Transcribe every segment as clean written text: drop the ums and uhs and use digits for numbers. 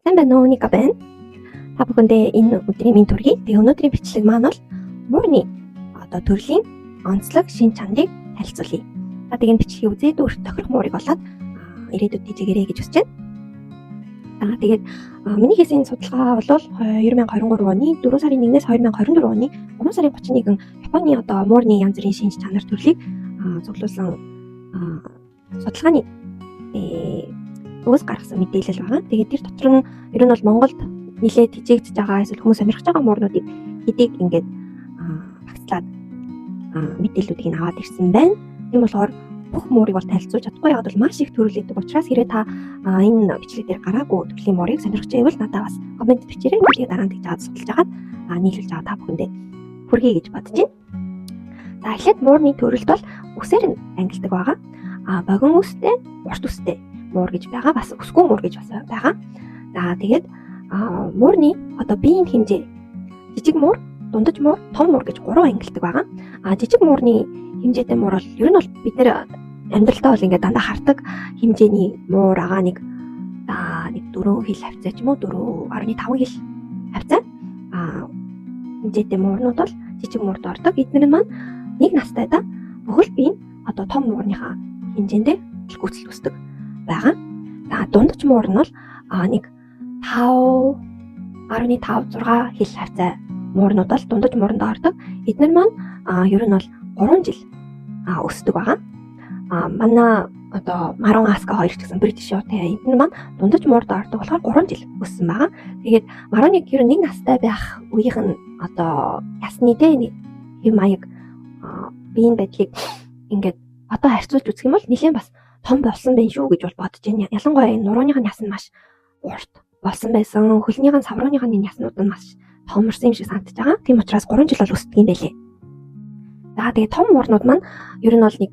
Сайн байна уу? Ника байна. Та бүхэндээ энэ өдрийн минь төргий. Тэгээ өнөөдрийн бичлэг маань бол муурны төрлийн онцлог шин чанарыг танилцуулъя. За тэгээ бичлэгийг үзээд өөрт тохирох муурыг болоод ирээдүйд дижигэрээ гэж хүсэж байна. Тэгээд миний хийсэн судалгаа бол 2023 оны 4 сарын 1-ээс 2024 оны 3 сарын 31 Японы муурны янз бүрийн шин чанар төрлийг цуглуулсан судалгааны өөс гаргасан мэдээлэл байгаа. Тэгээд тэр дотор нь ер нь бол Монголд нэлээд хижээгдэж байгаа эсвэл хүмүүс сонирхож байгаа муурнуудыг хэдийг ингээд багцлаад мэдээллүүдийг аваад ирсэн байна. Тийм болохоор бүх муурыг бол танилцуулж чадахгүй. Яг бол маш их төрөл идэг учраас хэрэг та энэ бичлэг дээр гараагүй төрлийн муурыг сонирхож байвал надад бас комент бичээрэй. Тэгээд дараа нь тэгж аваад судалж агаад нийлүүлж байгаа та бүхэндээ хүргэе гэж бодож байна. За эхлээд муурны төрөлд бол үсээр нь ангилдаг байгаа. Богино үстэй, урт үстэй муур гэж байгаа, бас өсгөө муур гэж бас байгаа. За тэгээд муурны биеийн хэмжээ жижиг муур, дундаж муур, том муур гэж 3 ангилдаг байгаа. Жижиг муурны хэмжээтэй муур бол ер нь бол бид нэр амьдралдаа бол ингээд дандаа хардаг хэмжээний муур байгаа. Нэг 4 хил хавцаа ч юм уу 4.5 хил хавцаа хэмжээтэй муурнууд бол жижиг муурд ордог. Эдгээр нь маань нэг настайдаа бүхэл бие нь том муурныхаа хэмжээндээ гүйцэл үүсдэг байгаа. За дундаж муур нь бол нэг 5.5 6 хил хавцаа муурнууд бол дундаж мууранд ордог. Эдгээр маань ер нь бол 3 жил өсдөг байгаа. Манай Марун Аска 2 ч гэсэн British Short эдгээр маань дундаж муурд ордог болохоор 3 жил өссөн байгаа. Тэгээд Маруныг ер нь нэг настай байх үеийнх нь ясны хэм маяг биеийн байдлыг ингээд харьцуулж үзэх юм бол нэлээд бас том болсон байх шүү гэж бол бодож байна. Ялангуяа энэ нурууныхын яс нь маш урт болсон байсан. Хөлнийхэн саврууныхын яснууд нь маш томорсон юм шиг санагдаж байгаа. Тийм учраас 3 жил бол өсдөг юм байлээ. За тэгээ том муурнууд маань ер нь бол нэг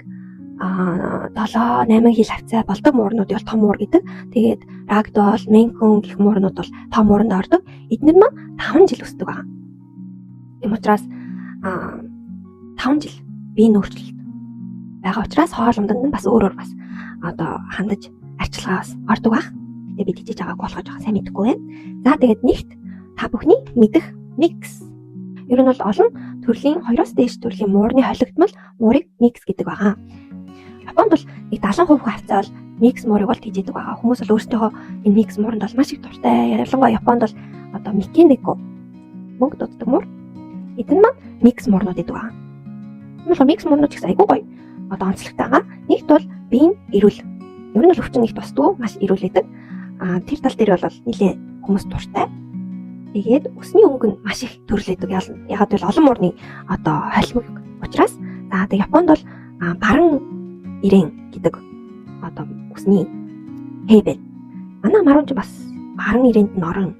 7-8 хил хавцаа болдог муурнуудыг бол том муур гэдэг. Тэгээд рагдол, менкун гэх муурнууд бол том мууранд ордог. Эдгээр маань 5 жил өсдөг байгаа. Тийм учраас 5 жил биеийн өөрчлөлт байгаа учраас хоолунданд нь бас өөрөөр бас хандаж арчилгаас ордог байх. Тэгээ бид хичээж байгааг болгож байгаа сайн мэдэхгүй байна. За тэгээд нэгт та бүхний мэдэх микс. Ер нь бол олон төрлийн 2-оос дээш төрлийн муурны холигдмал муурыг микс гэдэг байгаа. Японд бол нэг 70% хавцаа бол микс муурыг бол хийж идэг байгаа. Хүмүүс бол өөрсдийнхөө энэ микс мууранд бол маш их дуртай. Ялангуяа Японд бол микенеко мөнгө дутдаг муур. Эдгээр маань микс муурнууд гэдэг байгаа. Тэгэхээр микс муурнууд ч гэсэн айгүй гоё онцлогтой байгаа. Нэгт бол биеийн эрүүл. Ер нь л өвчин их тусдгүй маш эрүүлэдэг. Тэр тал дээр бол нэлээ хүмүүс дуртай. Тэгээд өсний өнгө нь маш их төрлөдөг. Ягаад гэвэл олон муурны холимог учраас тэг Японд бол баран ирээн гэдэг өсний хэйбэл. Манай марун ч бас баран ирээнд нь орон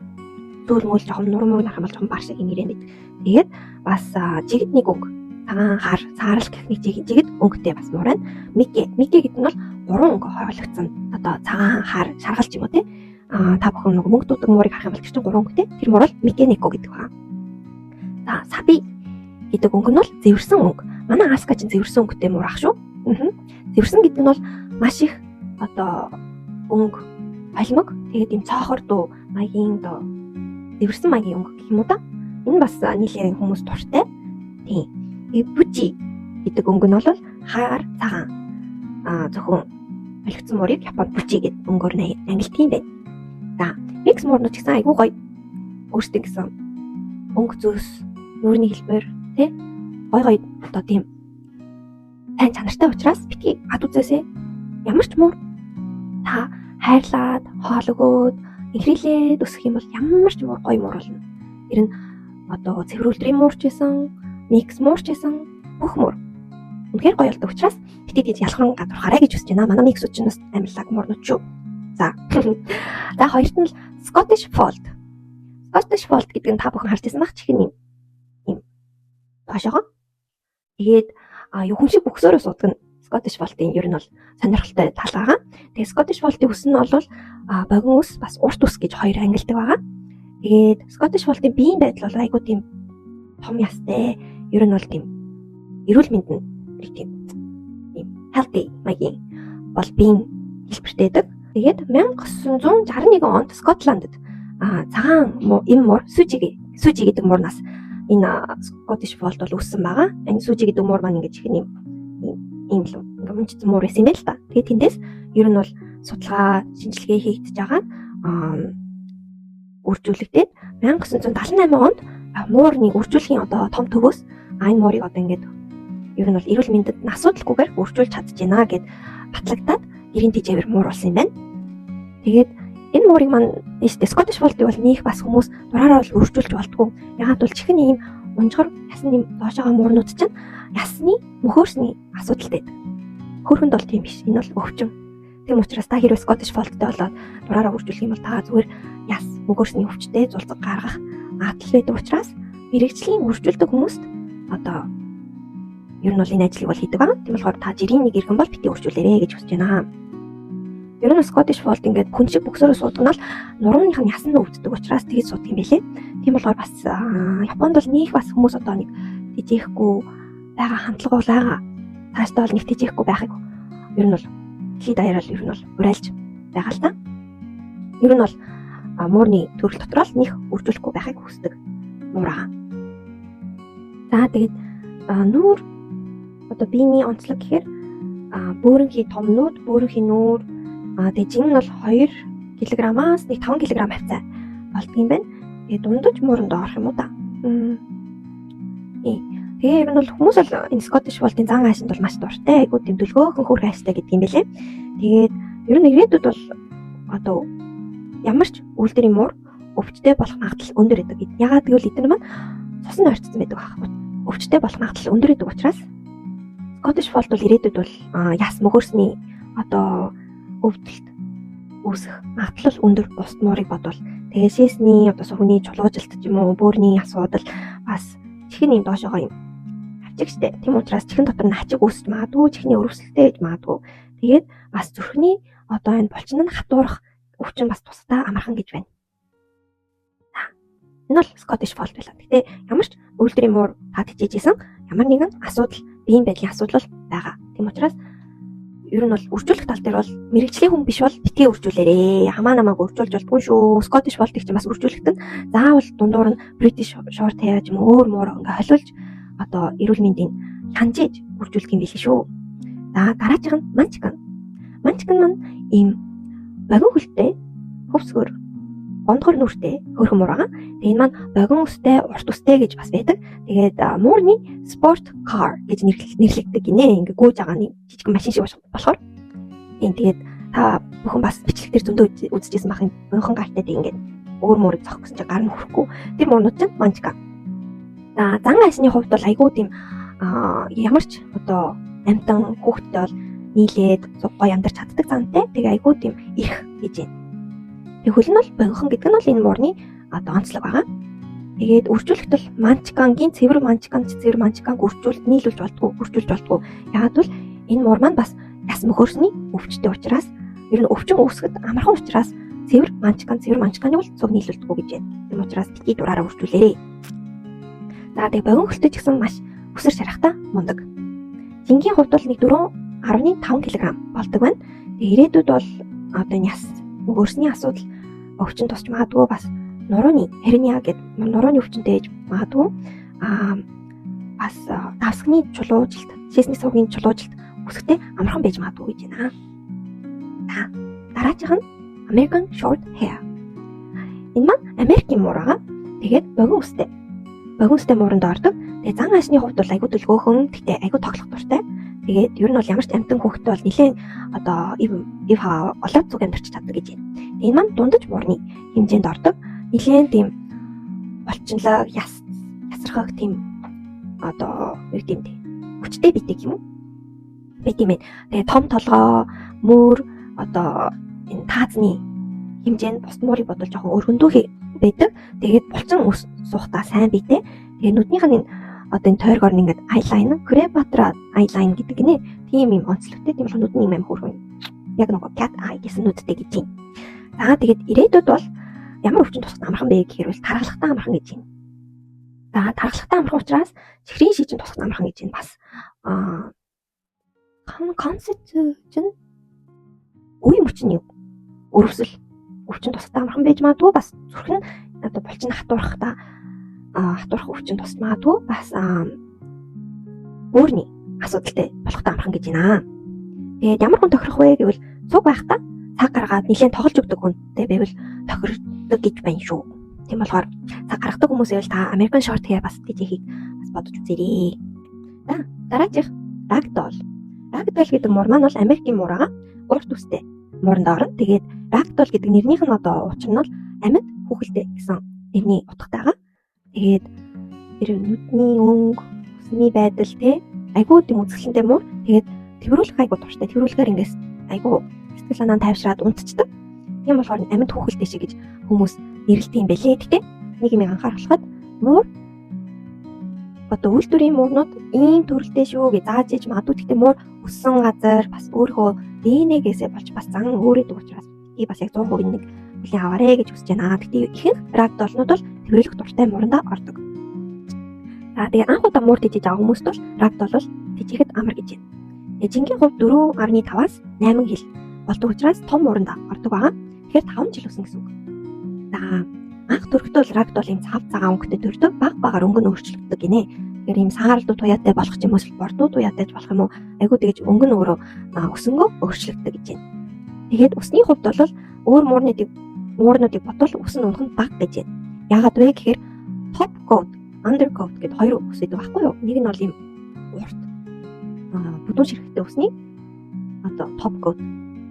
зөөл мөл жоохон нуруу муруу нарах юм бол жоохон бар шиг ирээн байдаг. Тэгээд бас жигд нэг өнгө цагаан хар саарл гэх нэг жигд өнгөтэй бас муурай. Мике гэдэг нь бол 3 өнгө хойлогдсон. Цагаан хар шаргалч юм уу те. Та бүхэн нэг мөнгө дутаг муурыг харах юм бол тэр чинь 3 өнгөтэй. Тэр муур бол микенеко гэдэг байна. За саби гэдэг өнгө нь бол зэвэрсэн өнгө. Манай аска чинь зэвэрсэн өнгөтэй муур ах шүү. Зэвэрсэн гэдэг нь бол маш их өнгө холимог. Тэгээд ийм цоохор дуу маягийн зэвэрсэн маягийн өнгө гэх юм уу да. Энэ бас нийлээ хүмүүс дуртай. Тийм. Бужи гэдэг өнгө нь бол хаар цагаан зөвхөн олигдсон муурыг Японд бужи гэдэг өнгөөр ангилдаг юм байна. За, микс муурнууд ч гэсэн айгүй гоё өөрсдөө гэсэн өнгө зөөс, нүүрний хэлбэр тий гоё тийм сайн чанартай учраас битгий ад үзээсээ ямар ч муур та хайрлаад хоол өгөөд инхрийлээд өсөх юм бол ямар ч муур гоё муур болно. Тэр нь цэврүүлдрийн муур ч гэсэн, микс муур ч гэсэн бүх муур үнэхээр гоё болдог учраас битгий ялгарн гадуурхаарай гэж хүсэж байна. Манай миксүүд ч бас амиллаг муурнууд шүү. За хоёрт нь Scottish Fold. Scottish Fold гэдэг нь та бүхэн харж байсан байх чихэн юм доошоо. Тэгээд хүн шиг бөксөөрөө суудаг нь Scottish Fold-ийн ер нь бол сонирхолтой тал байгаа. Тэгээд Scottish Fold-ийн үс нь бол богино үс бас урт үс гэж хоёр ангилдаг байгаа. Тэгээд Scottish Fold-ийн биеийн байдал бол айгүй тийм том ястай. Ер нь бол тийм эрүүл мэнд нь тийм healthy маягийн бол биеийн хэлбэртэй байдаг. Тэгээд 1961 онд Скотландд цагаан энэ муур Сүжи гэдэг муурнаас энэ Scottish Fold бол үүссэн байгаа. Энэ Сүжи гэдэг муур маань ингэж их ийм л мөнчсөн муур байсан юм байна л та. Тэгээд тэндээс ер нь бол судалгаа шинжилгээ хийгдэж байгаа. Үржүүлэгдээд 1978 онд муурны үржүүлэхийн одоо том төвөөс энэ муурыг одоо ингээд ер нь бол эрүүл мэндэд асуудалгүйгээр үржүүлж чадж байна гэд батлагдаад 90 тэжээвэр муур болсон юм байна. Тэгээд энэ муурыг маань Scottish Fold-ыг бол нөх бас хүмүүс дураараа бол үржүүлж болтгоо. Ягаад бол чихэн ийм унжгар ясны доошоогоо муурнууд чинь ясны мөхөөсний асуудалтай байдаг. Хөрхөнд бол тийм биш. Энэ бол өвчин. Тийм учраас та хэрвээ Scottish Fold-тэй болоод дураараа үржүүлэх юм бол та зүгээр яс мөхөөсний өвчтэй зулцаг гаргах магадлал байдаг учраас мэрэгжлийн үржүүлдэг хүмүүст одоо ер нь бол энэ ажлыг бол хийдэг аа. Тийм болохоор та жирийн нэг иргэн бол бити үржүүлээрэй гэж хүсэж байна. Ер нь Scottish Fold ингээд хүн шиг бөксөрөө суудганал нурууных нь ясан өвддөг учраас тэгж суудаг юм байлээ. Тийм болохоор бас Японд бол нөх бас хүмүүс одоо нэг тэжээхгүй байгаа хандлага бол байгаа. Тааштай бол нэг тэжээхгүй байхыг ер нь бол дэлхийд даяараа ер нь бол урайлж байгаа л та. Ер нь бол муурны төрөл дотор л нэх үржүүлэхгүй байхыг хүсдэг муур аа. За тэгээд нүүр одоо биений онцлог гэхээр бөөрөнхий томнууд, бөөрөнхий нүүр тэгээд жин нь бол 2 кг-аас 5 кг хавцаа болдго юм байна. Тэгээд дундаж мууранд орох юм уу та. Тэгээ ер нь бол хүмүүс бол энэ Scottish Fold-ын зан аашинд бол маш дуртай. Айгуу тийм төлгөөхөн хөөрхөн ааштай гэдэг юм байлээ. Тэгээд ер нь ирээдүйд бол одоо ямар ч үйлдвэрийн муур өвчтэй болох магадлал өндөр гэдэг. Ягаад гэвэл эдгээр маань цуснд ойрцсон байдаг байхгүй. Өвчтэй болох магадлал өндөр гэдэг учраас Scottish Fold бол ирээдүйд бол яс мөхөөсний одоо өвдөлт үүсэх магадлал өндөр бус муурыг бодвол тэгээ шээсний одоо сүхний чулуужилт ч юм уу бөөрийн асуудал бас чихний доошоогоо юм хавчигчтэй. Тийм учраас чихэн дотор нь хачиг үүсэж магадгүй, чихний өрөвсөлтэй гэж магадгүй. Тэгээд бас зүрхний одоо энэ булчин нь хатуурах өвчин бас тусдаа амархан гэж байна. Энэ бол Scottish Fold байлаа. Гэтэ ямар ч үйлдвэрийн муур таад хичээжсэн ямар нэгэн асуудал, биеийн байдлын асуудал байгаа. Тийм учраас ер нь бол үржүүлэх тал дээр бол мэрэгжлийн хүн биш бол битгий үржүүлээрээ. Хамаа намааг үржүүлж болтгүй шүү. Scottish Fold-ыг чинь бас үржүүлэхэд нь заавал дундуур нь British Short hair юм өөр муур ингээ холиулж одоо эрүүл мэндийн ханжиж үржүүлэх юм биш шүү. За дараачих нь Munchkin. Munchkin маань ийм богино хөлтэй, хөвсгөр, гондгор нүртэй хөрхөн муур байгаа. Тэгээ энэ маань богино үстэй, урт үстэй гэж бас байдаг. Тэгээд муурны sport car гэж нэрлэгддэг гинэ. Ингээ гүйж байгаа нэг жижиг машин шиг болохоор. Тэгээд та бүхэн бас бичлэг дээр зөндөө үзчихсэн бахын богинохон гартай тийм ингээ өөр муурыг зохих гэсэн чинь гар нь хөрөхгүй. Тэр муурнууд чинь Munchkin. За зан аашны хувьд бол айгүй тийм ямар ч одоо амтан хүүхдтэй бол нийлээд гоё амьдарч чаддаг зантай. Тэгээ айгүй тийм их гэж байна. Тэг хөл нь бол богинохон гэдэг нь бол энэ муурны одоо онцлог байгаа. Тэгээд үржүүлэхэд бол Munchkin-гийн цэвэр Munchkin нийлүүлж болдгоо. Ягаад бол энэ муур маань бас яс мөхөөсний өвчтэй учраас ер нь өвчин үүсгэхэд амархан учраас цэвэр Munchkin-ыг бол цуг нийлүүлдэггүй гэж байна. Тийм учраас битгий дураараа үржүүлээрэй. За тэгээ богино хөлтэй ч гэсэн маш өсөр шарахтай мундаг. Жингийн хувьд бол нэг 4.5 кг болдог байна. Тэгээ ирээдүйд бол одоо энэ яс мөхөөсний асуудал өвчин тусч магадгүй бас нурууны hernia гэдэг нурууны өвчнтэй ээж магадгүй бас давсгны чулуужилт, шээсний сувгийн чулуужилт үсгтэй амархан байж магадгүй гэж байна. За дараачих нь American Short Hair. Энэ маань Америкийн муур байгаа. Тэгээд богино үстэй мууранд ордог. Тэгээд зан аашны хувьд бол айгүй төлгөөхөн, тэгтээ айгүй тоглох дуртай. Тэгээд ер нь бол ямар ч амтан хүүхдтэй бол нэлээд одоо ив олоод зүг амьдарч чаддаг гэж байна. Энэ маань дундаж муурны хэмжээнд ордог. Нэлээд тийм болчинлог ясрахаг тийм одоо юу гэдэм бэ? Хүчтэй бидэг юм уу? Бид юм. Тэгээд том толгой, мөр одоо энэ таазны хэмжээнд бус муурыг бодвол жоохон өргөндөө байдаг. Тэгээд булчин суухтаа сайн битэй. Тэгээд нүднийх нь одоо энэ тойргоор нь ингээд eyeliner, Cleopatra eyeliner гэдэг нэ. Тийм юм онцлогтой. Тийм болохоор нүдний юм хөрхөн. Яг нэг cat eye гэсэн нүдтэй гэж юм. За тэгээд ирээдүйд бол ямар өвчин тусах амархан бэ гэхээр бол тархалхтай амархан гэж юм. За тархалхтай амархан учраас чихрийн шийчин тусах амархан гэж юм бас концепт чинь үе мөчний өрөвсөл өвчин тусахтай амархан байж магадгүй, бас зүрх нь одоо булчин хатуурах өвчин тусах магадгүй, бас өөрний асуудалтай болохтой амархан гэж байна. Тэгээд ямар хүн тохирох вэ гэвэл цуг байхдаа цаг гаргаад нэлээд тоглож өгдөг хүнтэй байвал тохирдог гэж байна шүү. Тийм болохоор цаг гаргадаг хүмүүс байвал та American short hair бас гэж ихийг бас бодож үзээрэй. Дараачих ragdoll. Ragdoll гэдэг муур маань бол Америкийн муур байгаа. Урт үстэй мууранд орно. Тэгээд ragdoll гэдэг нэрнийх нь одоо учир нь бол амьд хүүхэлтэй гэсэн нэрний утгатай байгаа. Тэгээд тэр нүдний өнгө, усны байдал айгуу тийм үзэсгэлэнтэй муур. Тэгээд тэрвэрлэх айгуу дуртай. Тэрвэрлэхээр ингээс айгуу сэтгэл санаа тайвшраад унтцдаг. Тийм болохоор амьд хүүхэлтэй шиг гэж хүмүүс нэрлэдэг юм байлээ. Гэтэ нэг юм анхааруулхад муур одоо үйлдвэрийн муурнууд ийм төрөлтэй шүү гэж зааж иж магадгүй. Гэтэ муур өссөн газар бас өөрийнхөө ДНХ-гээсээ болж бас зан өөрөдөг учраас би бас яг 100% нэг бүлийн аваарэ гэж хүсэж байна. Гэтэ ихэнх ragdollнууд бол тэрвэрлэх дуртай муурандаа ордог. Тэгээ анх удаа муур тижиж авах хүмүүст бол ragdoll бол тижихэд амар гэж байна. Жинхэнэ хувьд 4.5-аас 8 хил болдог учраас том муурандаа ордог байгаа. Тэгэхээр 5 жил өснө гэсэн үг. Анх төрөлтөө ragdoll ийм цав цагаан өнгөтэй төрдөг, баг багаар өнгө нь өөрчлөгддөг гинэ. Тэгэхээр ийм сааралдуу туяатай болох ч юм уу, бордуу туяатай болох юм уу, айгуу тэгэж өнгө нь өөрөө өсөнгөө өөрчлөгддөг гэж байна. Тэгээд усны хувьд бол өөр муурнуудыг бодвол ус нь унах нь бага гэж байна. Яагаад вэ гэхээр top coat, under coat гэдэг хоёр ус байдаг байхгүй юу? Нэг нь бол ийм урт бүдүүн ширхэгтэй усны одоо top coat.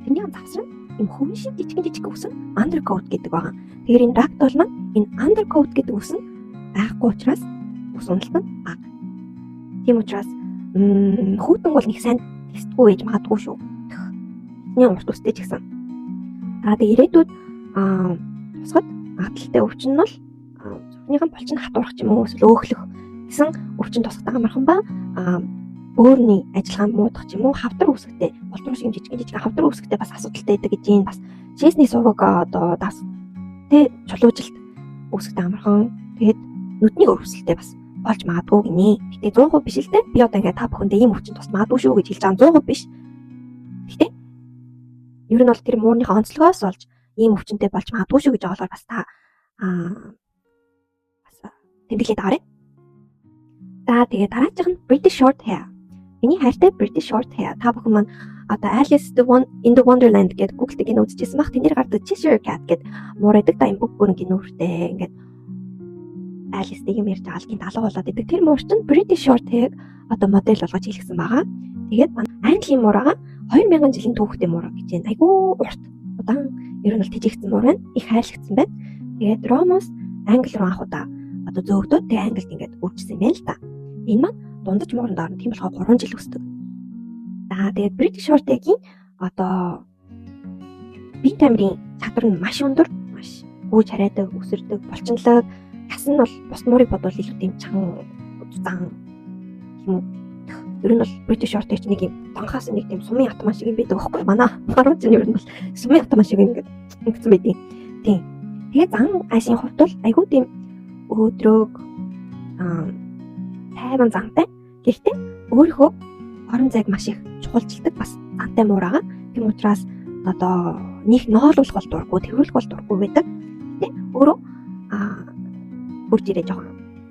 Тэрний завсар ийм хөвөн шиг жижиг ус нь under coat гэдэг байгаа. Тэгэхээр энэ ragdoll маань энэ under coat гэдэг ус нь байхгүй учраас ус уналт нь бага. Тийм учраас хүүтэн бол нэг сайн тестгүй байж магадгүй шүү. Нэг урт устэй ч гэсэн. Тэгээд ирээдүйд тусгад магадлалтай өвчин нь бол зүрхнийхэн булчин хатуурах ч юм уу, эсвэл өөхлөх гэсэн өвчин тусахтай амархан ба өөрний ажиллагаанд муудах ч юм уу, хавдар үүсгэхдээ болдруу шиг жижиг хавдар үүсгэхдээ бас асуудалтай байдаг гэж юм. Бас шээсний суваг одоо дас чулуужилт үүсгэхдээ амархан. Тэгээд нүдний өрөвсөлтэй бас болж магадгүй гинэ. Гэтэ 100% биш л дээ. Би одоо ингээд та бүхэндээ ийм өвчин тус магадгүй шүү гэж хэлж байгаа 100% биш. Гэтэ ер нь бол тэр муурныхаа онцлогоос болж ийм өвчнөд болж магадгүй шүү гэж боолоор бас та бас тэмдэглээд аваарай. Тэгээд дараачих нь British short hair. Миний хайртай British short hair. Та бүхэн маань одоо Alice in the Wonderland гэдэг Google-тэй кино үзчихсэн баг. Тэнд гардаг Cheshire Cat гэдэг муур байдаг да, юм бүх бүрэн киноортэй ингээд Alice-ийг юм ярьж байгаа гинт алга болоод идэг. Тэр муур чинь British short hair одоо модель болгож хийлгсэн байгаа. Тэгээд Английн муур байгаа. 2000 жилийн түүхтэй муур гэж байна. Айгуу урт. Удаан ер нь бол тижигдсэн муур байна. Их хайрлагцсан байна. Тэгээд Ромоос Англи руу анх удаа одоо зөөгдөөд тэг Англид ингээд үржсэн юм байна л та. Энэ маань дундаж мууранд орно. Тийм болохоор 3 жил өсдөг. Тэгээд British short hair-ийн одоо бие тамирын чадвар нь маш өндөр, маш гүйж хараадаг, өсөрдөг, булчинлаг. Тас нь бол бус муурыг бодвол илүү тийм чан зан юм. Ер нь бол British short hair нэг юм танхаас нэг тийм сумын атман шиг юм байдаг байхгүй манай. Марууд чинь ер нь бол сумын атман шиг ингээд ингэсэн байдیں۔ Тийм. Тэгээд зан айшийн хувьд бол айгүй тийм өөдрөг тайван зантай. Гэхдээ өөрийнхөө орон зайг маш их чухалчилдаг бас зантай муур байгаа. Тийм учраас одоо нэг ноолуулах бол дурггүй, тэрвэрлэх бол дурггүй байдаг. Гэтэ өөрөө хурж ирээ жоохон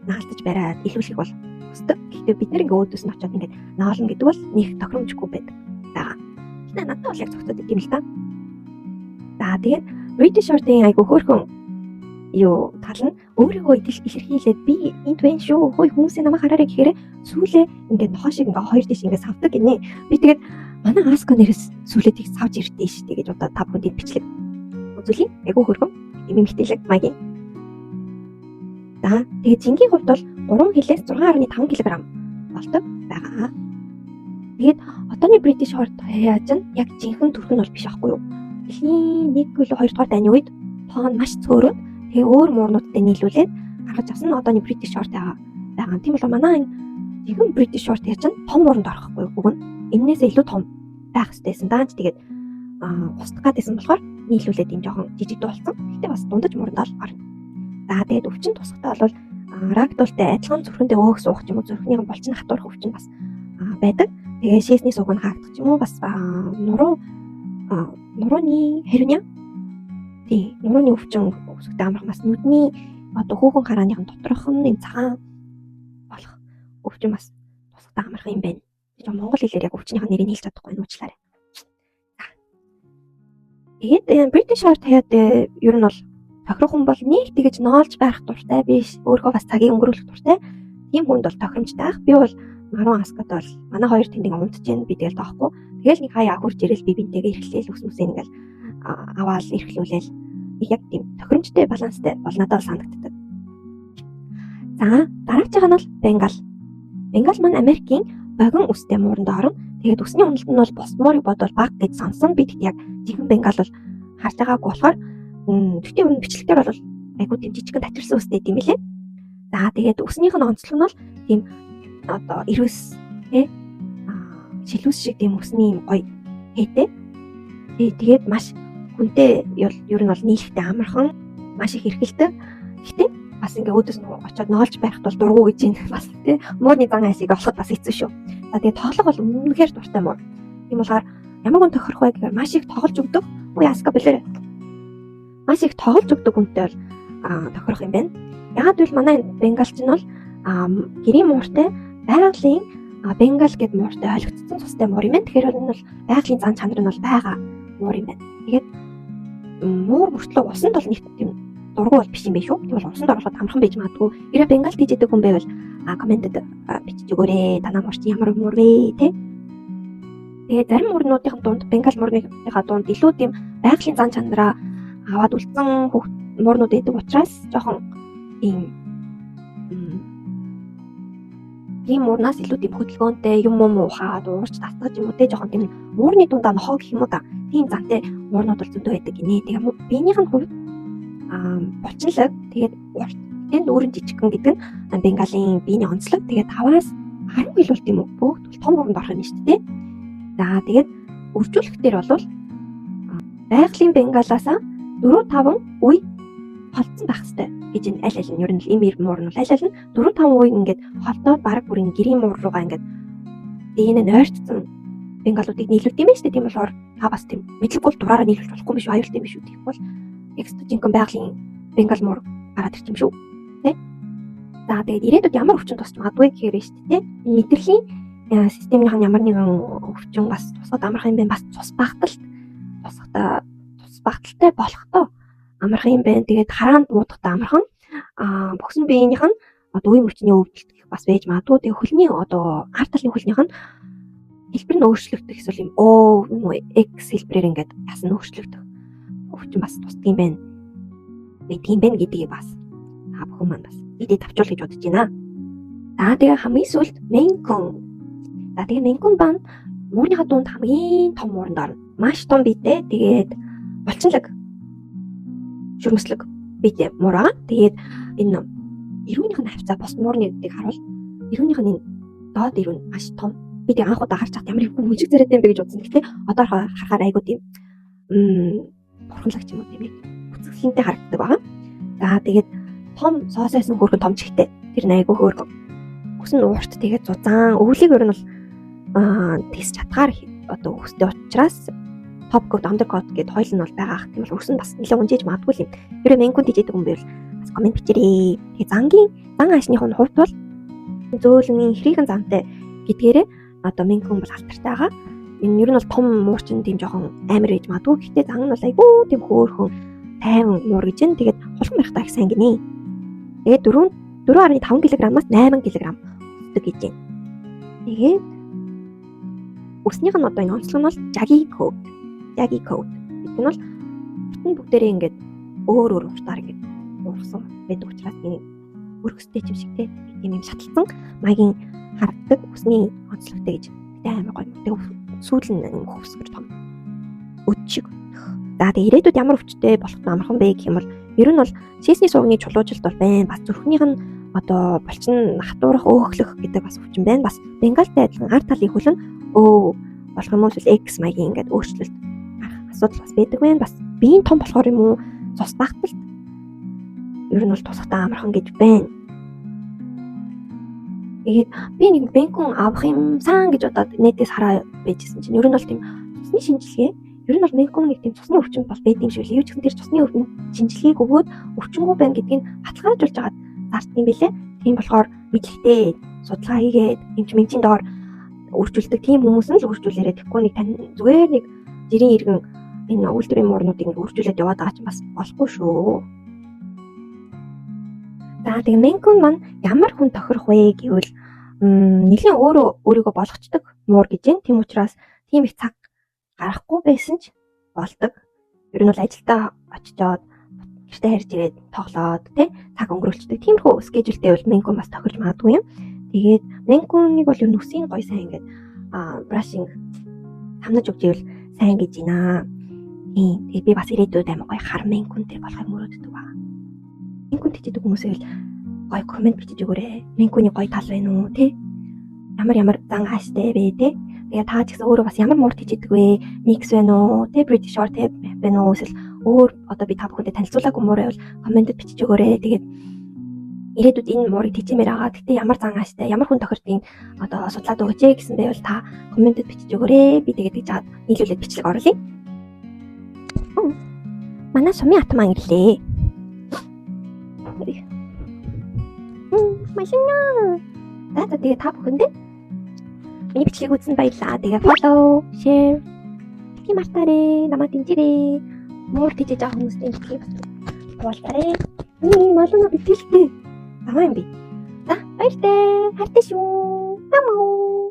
наалтаж бариад илүүлэх бол хүсдэг. Гэхдээ бид нэр ингээ өөдөөс нь очиод ингээ наална гэдэг бол нэг тохиромжгүй байдаг. Гэтэ надад бол яг зохицоод идэм л та. Тэгээд British short hair айгу хөөрхөн тал нь өөрийгөө илэрхийлээд би энд байна шүү. Хөөе хүмүүсийн намайг хараарай гэхээр сүүлээ ингээд нохоо шиг ингээ хоёр дэш ингээ савдаг гинэ. Би тэгээд манай Аска нэрээс сүүлээ тийг савж ирдээ шүү гэж одоо та бүхэнд бичлэг үзүүлье. Айгу хөөрхөн юм мэхтэлэг маягийн. Тэгээд жингийн хувьд бол 3 хилээс 6.5 кг болдог байгаа. Тэгээд одооний British short hair чинь яг жинхэнэ төрх нь бол биш аахгүй юу? Дэлхийн 1 кг 2 дугаар дайны үед тоон маш цөөрөд тэгээ өөр муурнуудтай нийлүүлээд гаргаж авсан нь одооний British short hair байгаа. Тийм бол манай жинхэнэ British short hair чинь том мууранд орохгүй юу? Уг нь эннээс илүү том байх хэрэгтэйсэн. Даанч тэгээд устгах гэдсэн болохоор нийлүүлээд энэ жоохон жижиг дуулсан. Гэтэ бас дундаж мууранд орно. Тэгээд өвчин тусахтаа бол ragdollтэй адилхан зүрхэндээ өөх суух юм уу, зүрхнийхэн булчин хатуурах өвчин бас байдаг. Тэгээ шээсний суг нь хаагдах юм уу, бас нурууны хэрвня тий. Нурууны өвчин өсгөтэй амархан бас нүдний одоо хөөгөн харааныхан доторх нь цагаан болох өвчин бас тусгай амархан юм байна. Тэгээд монгол хэлээр яг өвчнийхээ нэрийг хэлж чадахгүй нь уучлаарай. Тэгээд British Heart хаяад ер нь бол тохирох хүн бол нэг тэгэж ноолж байх дуртай биш. Өөрөө бас цагийг өнгөрүүлэх дуртай. Тийм хүнд бол тохиромжтой ах. Би бол Марун Аскад бол манай хоёр тэндийг унтж जैन би тэгэл тоохгүй. Тэгэл нэг хаяа хурж ирэл би бинтэйгээ эрхлээл үснүсээ ингээл аваал эрхлүүлээл яг тийм тохиромжтой баланстай бол надад санагддаг. За дараагийнх нь бол Бенгал. Бенгал маань Америкийн богино үстэй мууранд орно. Тэгээд үсний уналт нь бол босморыг бодвол баг гэж сонсон. Би тэгт яг жинхэнэ Бенгал бол харж байгаагүй болохоор тэгтээ өрн бичлэгтэр бол айгуу тийм жижигхэн татварсан үстэй тийм билээ. За тэгээд үснийх нь онцлог нь бол тийм одоо ирвэс шилүүс шиг тийм үсний юм гоё хийтэй. Тэгээд маш хүнтэй ер нь бол нийлхтэй амархан маш их эрхэлдэг. Гэхдээ бас ингээ өөдөөс нь очиод ноолж байхад бол дургу гэж юм бас тий. Муурны зан айсыг олоход бас хэцүү шүү. За тэгээд тоглох бол үнэхээр дуртай муу. Тийм болохоор ямар хүн тохирох вэ гэхээр маш их тоглож өгдөг. Үе аска бэлэр. Маш их тоглож өгдөг хүнтэй бол тохирох юм байна. Ягаад гэвэл манай Бенгалч нь бол гэрийн мууртай байгалийн Бенгал гэд мууртай ойлгогдсон цустай муур юм байна. Тэгэхээр энэ бол байгалийн зан чанар нь бол байгаа муур юм байна. Тэгээд муур мөртлөө усанд бол нийт тийм дургу бол биш юм биш үү? Тийм бол усанд оруулахад амархан байж магадгүй. Ирээ Бенгал гэж яддаг хүн байвал комментэд бичиж өгөөрэй. Танаа муур чи ямар муур вэ те? Тэгээд зарим муурнуудын дунд Бенгал муурныхаа дунд илүү тийм байгалийн зан чанараа аваад үлдсэн муурнууд байдаг учраас жоохон ийм муурнаас илүү тийм хөдөлгөөнтэй юм ухаад уурч татгаж юм уу те жоохон тийм муурны дундаа нохоо гэх юм уу да. Тийм зантай муурнууд бол зөндөө байдаг гинэ. Тэгээ биенийх нь хувьд булчинлаг тэгээд урт тэгээд нүүрэн жижигхэн гэдэг нь Бенгалийн биений онцлог. Тэгээд 5-аас 10 кг болт юм уу? Бүгд бол том мууранд орох юм шүү дээ. За тэгээд өржүүлэхтэр бол байгалийн Бенгалаас 4-5 үе холцсон байх хэрэгтэй гэж энэ аль аль нь ер нь им муур нь аль аль нь 4-5 үе ингээд холтоод баг бүрийн гэрийн муур руугаа ингээд дийнэ нойртсон Бенгалуудыг нийлүүлдэг юм шүү дээ. Тийм болохоор та бас тийм мэдлэггүй дураараа нийлүүлж болохгүй биш үү? Аюултай юм биш үү? Тэгвэл экстра жинхэнэ байгалийн Бенгал муур гараад ирчих юм шүү. Тэ? За тэгээд ирээдүйд ямар өвчин тусч магадгүй гэхээр шүү дээ. Энэ мэдрэлийн системийнх нь ямар нэгэн өвчин бас тусаад амархан юм байна. Бас цус багталтай болохдоо амархан юм байна. Тэгээд хараанд муудахтай амархан богсон биенийх нь одоо үе мөчний өвдөлт гэх бас байж магадгүй. Тэгээд хөлний одоо арт талын хөлнийх нь хэлбэр нь өөрчлөгдөх эсвэл юм X хэлбэрээр ингээд ясан өөрчлөгдөх өвчин бас тусдаг юм байна. Тийм байна гэдгийг бас бүхэн маань бас идэ тавчуул гэж бодож байна. За тэгээ хамгийн сүүлд Мэнкун. За тэгээ Мэнкун бан муурныхаа дунд хамгийн том мууранд орно. Маш том биетэй. Тэгээд булчинлаг шүрмслэг биетэй муур аа. Тэгээд энэ эрүүнийх нь хавцаа бос муурнуудыг харуул. Эрүүнийх нь доод эрүүн маш том. Би тэг анх удаа харж чад ямар их мужиг зэрэгтэй юм бэ гэж бодсон. Гэхдээ одоо харахаар айгуу тийм бурханлагч юм уу тийм үцгэлэнтэй харагддаг байгаа. За тэгээд том соосойсон хөөрхөн том чихтэй. Тэр айгуу хөөрхөн. Өсөн уурт тэгээд зузаан өвлийг ер нь бол тэгс чатгаар одоо өстэй учраас топ код андер код гэд хоёул нь бол байгаа ах. Тийм бол өсөн бас нэлээд унжиж магадгүй юм. Ерөө Мэнкун дижэдэг юм байвал бас комент бичээрэй. Тэгээд зан аашныхын хувьд бол зөөлөн хэрийгэн зантай гэдгээрээ одоо Мэнкун бол алтартай байгаа. Энэ ер нь бол том муурчин тийм жоохон амар байж магадгүй. Гэхдээ зан нь бол айгүй тийм хөөрхөн тайван муур гэж байна. Тэгээд хулган барихтаа их сайн гинэ. Тэгээд 4.5 кг-аас 8 кг өсдөг гэж байна. Тэгээд өснийх нь одоо энэ онцлог нь бол Jaggy Coat. Гэдэг нь бол бүтэн бүгдээрээ ингээд өөр уртаар ингээд уурсан байдаг учраас энэ өргөстэй юм шиг тийм юм шаталсан маягийн харагддаг өсний онцлогтой гэж амар гоё. Тэгээд сүүл нь хөвсгөр том өчиг. За тэгээд ирээдүйд ямар өвчтэй болох нь амархан бэ гэх юм бол ер нь бол сесний суугны чулуужилт бол байна. Бас зүрхнийх нь одоо булчин хатуурах өөхлөх гэдэг бас өвчин байна. Бас Бенгалтай адилхан арт талын хөл нь болох юм уу X маягийн ингээд өөрчлөлт асуудал бас байдаг байна. Бас биеийн том болохоор юм уу цус багталт ер нь бол тусахтаа амархан гэж байна. Тэгээд би нэг Мэнкун авах юмсан гэж удаад нэтээс хараа байжсэн чинь ер нь бол тийм цусны шинжилгээ Ер нь бол Мэнкун нэг тийм цусны өвчин бол байд юм шиг л. Юу ч гэсэн тэр цусны өвчин шинжилгээг өгөөд өвчнгүй байна гэдгийг баталгаажуулж байгаа зардсан юм билээ. Тийм болохоор мэдлэгтэй судалгаа хийгээд эмчийн доор үржүүлдэг тийм хүмүүс нь л үржүүлээрээ тэгэхгүй нэг тань зүгээр нэг жирийн иргэн энэ үйлдвэрийн муурнуудыг үржүүлээд яваад байгаа ч бас болохгүй шүү. За тэгээ Мэнкун маань ямар хүн тохирох вэ гэвэл нэлийн өөрийгөө болгочдөг муур гэж байна. Тийм учраас тийм их цаг гарахгүй байсан ч болдог. Ер нь бол ажилдаа очичоод гэртээ харж ирээд тоглоод тий цаг өнгөрүүлчихдэг. Тиймэрхүү скежүүлтэй бол Мэнкун бас тохирж магадгүй юм. Тэгээд Мэнкуныг бол ер нь үсгийн гой сайн ингээд брашинг хамнаж өгч ивэл сайн гэж байна. Тэгээд би бас ирээдүйд амар гоё хар Мэнкун дээр болохыг мөрөөддөг ба. Мэнкун тийдэг хүмүүсээ л гоё комент бичиж өгөөрэй. Мэнкуны гоё тал байна уу тий? Ямар зан хааштай вэ тий? Тэгээ та ч гэсэн өөрөө бас ямар муур тийдэг вэ? Mix байна уу? Тий British Short Hair байна уу? Эсвэл өөр одоо би та бүхэндээ танилцуулаагүй муурай бол комментэд бичиж өгөөрэй. Тэгээд ирээдүйд энэ муурыг тийчмээр байгаа. Гэтэ ямар зан хааштай, ямар хүн тохирдгийг одоо судлаад өгөөч гэсэн байвал та комментэд бичиж өгөөрэй. Би тэгээд гэж жаад нийлүүлээд бичлэг оруулъя. Манай сумын атман ирлээ. Машина. За тэгээ та бүхэндээ миний бичлэгийг үзсэн баярлалаа. Тэгээ follow, share тийм мартаарай. Намайг дэмжээрэй. Муур тийж байгаа хүмүүсийн бичлэгийг бас хуваалцаарай. Малуна бичлэгтэй. Тамаа юм би. За баяртай. Хайртай шүү. Намаа.